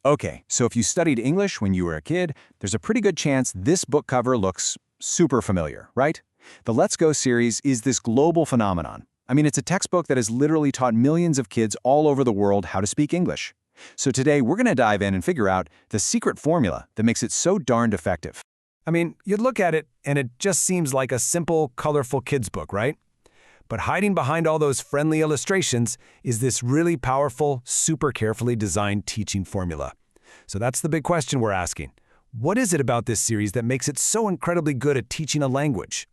Okay, so if you studied English when you were a kid, there's a pretty good chance this book cover looks super familiar, right? The Let's Go series is this global phenomenon. I mean, it's a textbook that has literally taught millions of kids all over the world how to speak English. So today, we're going to dive in and figure out the secret formula that makes it so darned effective. I mean, you'd look at it and it just seems like a simple, colorful kids book, right? But hiding behind all those friendly illustrations is this really powerful, super carefully designed teaching formula. So that's the big question we're asking. What is it about this series that makes it so incredibly good at teaching a language?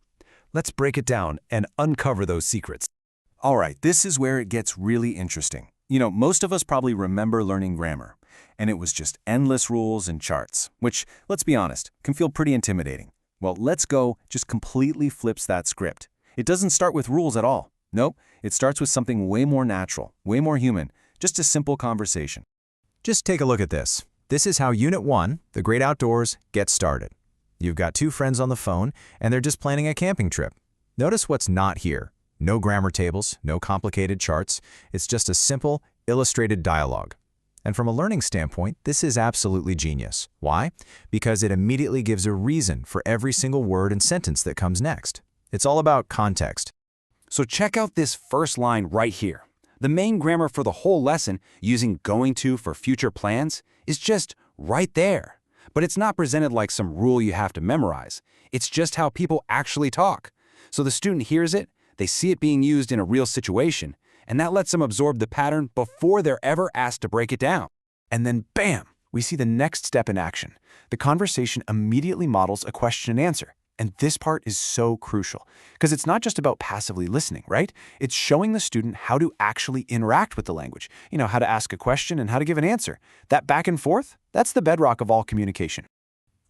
Let's break it down and uncover those secrets. All right, this is where it gets really interesting. You know, most of us probably remember learning grammar, and it was just endless rules and charts, which, let's be honest, can feel pretty intimidating. Well, Let's Go just completely flips that script. It doesn't start with rules at all. Nope, it starts with something way more natural, way more human, just a simple conversation. Just take a look at this. This is how Unit 1, The Great Outdoors, gets started. You've got two friends on the phone, and they're just planning a camping trip. Notice what's not here. No grammar tables, no complicated charts. It's just a simple, illustrated dialogue. And from a learning standpoint, this is absolutely genius. Why? Because it immediately gives a reason for every single word and sentence that comes next. It's all about context. So check out this first line right here. The main grammar for the whole lesson, using going to for future plans, is just right there. But it's not presented like some rule you have to memorize. It's just how people actually talk. So the student hears it, they see it being used in a real situation, and that lets them absorb the pattern before they're ever asked to break it down. And then bam, we see the next step in action. The conversation immediately models a question and answer. And this part is so crucial, because it's not just about passively listening, right? It's showing the student how to actually interact with the language, how to ask a question and how to give an answer. That back and forth, that's the bedrock of all communication.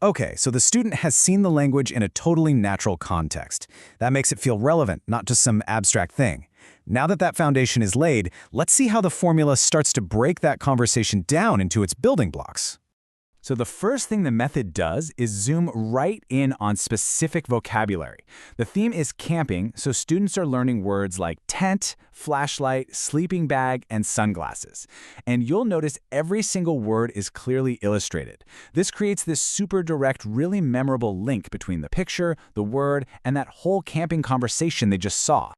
Okay, so the student has seen the language in a totally natural context. That makes it feel relevant, not just some abstract thing. Now that that foundation is laid, let's see how the formula starts to break that conversation down into its building blocks. So the first thing the method does is zoom right in on specific vocabulary. The theme is camping, so students are learning words like tent, flashlight, sleeping bag, and sunglasses. And you'll notice every single word is clearly illustrated. This creates this super direct, really memorable link between the picture, the word, and that whole camping conversation they just saw.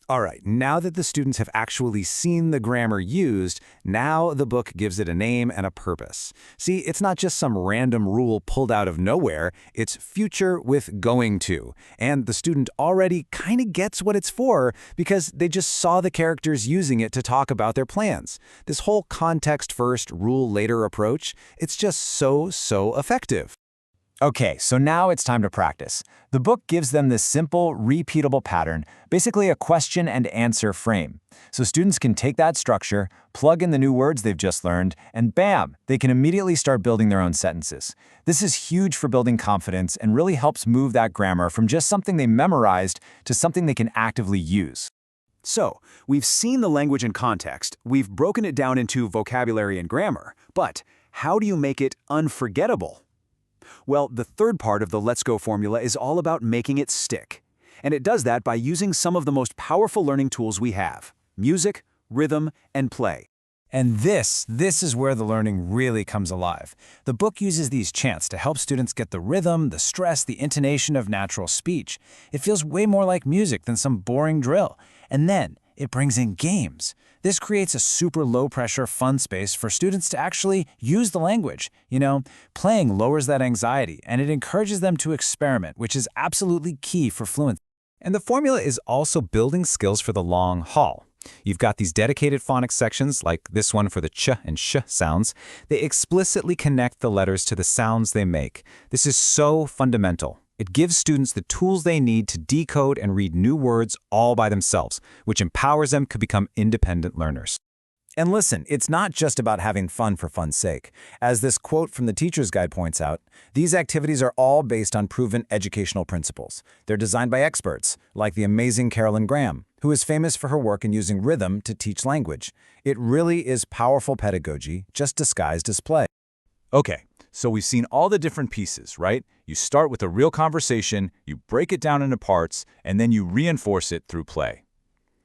All right, now that the students have actually seen the grammar used, now the book gives it a name and a purpose. See, it's not just some random rule pulled out of nowhere, it's future with going to. And the student already kind of gets what it's for because they just saw the characters using it to talk about their plans. This whole context first, rule later approach, it's just so effective. Okay, so now it's time to practice. The book gives them this simple, repeatable pattern, basically a question and answer frame. So students can take that structure, plug in the new words they've just learned, and bam, they can immediately start building their own sentences. This is huge for building confidence and really helps move that grammar from just something they memorized to something they can actively use. So, we've seen the language in context, we've broken it down into vocabulary and grammar, but how do you make it unforgettable? Well, the third part of the Let's Go formula is all about making it stick. And it does that by using some of the most powerful learning tools we have: music, rhythm, and play. And this is where the learning really comes alive. The book uses these chants to help students get the rhythm, the stress, the intonation of natural speech. It feels way more like music than some boring drill. And then it brings in games. This creates a super low-pressure, fun space for students to actually use the language. Playing lowers that anxiety, and it encourages them to experiment, which is absolutely key for fluency. And the formula is also building skills for the long haul. You've got these dedicated phonics sections, like this one for the ch and sh sounds. They explicitly connect the letters to the sounds they make. This is so fundamental. It gives students the tools they need to decode and read new words all by themselves, which empowers them to become independent learners. And listen, it's not just about having fun for fun's sake. As this quote from the Teacher's Guide points out, these activities are all based on proven educational principles. They're designed by experts, like the amazing Carolyn Graham, who is famous for her work in using rhythm to teach language. It really is powerful pedagogy, just disguised as play. Okay, so we've seen all the different pieces, right? You start with a real conversation, you break it down into parts, and then you reinforce it through play.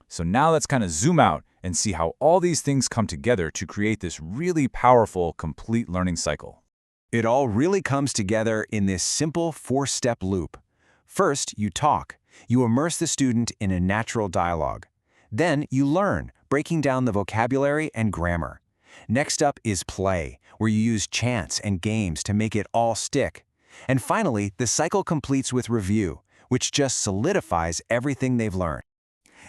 So now let's kind of zoom out and see how all these things come together to create this really powerful, complete learning cycle. It all really comes together in this simple 4-step loop. First, you talk. You immerse the student in a natural dialogue. Then you learn, breaking down the vocabulary and grammar. Next up is play, where you use chants and games to make it all stick. And finally, the cycle completes with review, which just solidifies everything they've learned.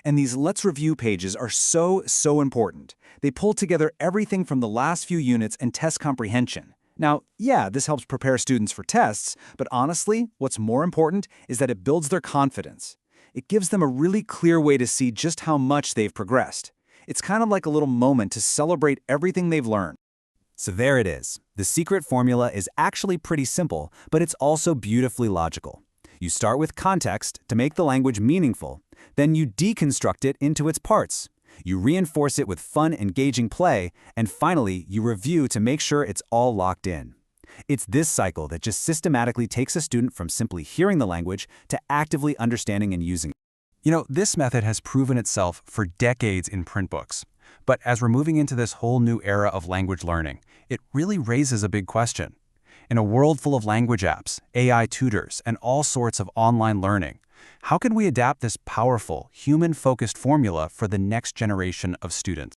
And these Let's Review pages are so important. They pull together everything from the last few units and test comprehension. Now, yeah, this helps prepare students for tests, but honestly, what's more important is that it builds their confidence. It gives them a really clear way to see just how much they've progressed. It's kind of like a little moment to celebrate everything they've learned. So there it is. The secret formula is actually pretty simple, but it's also beautifully logical. You start with context to make the language meaningful. Then you deconstruct it into its parts. You reinforce it with fun, engaging play, and finally, you review to make sure it's all locked in. It's this cycle that just systematically takes a student from simply hearing the language to actively understanding and using it. You know, this method has proven itself for decades in print books. But as we're moving into this whole new era of language learning, it really raises a big question. In a world full of language apps, AI tutors, and all sorts of online learning, how can we adapt this powerful, human-focused formula for the next generation of students?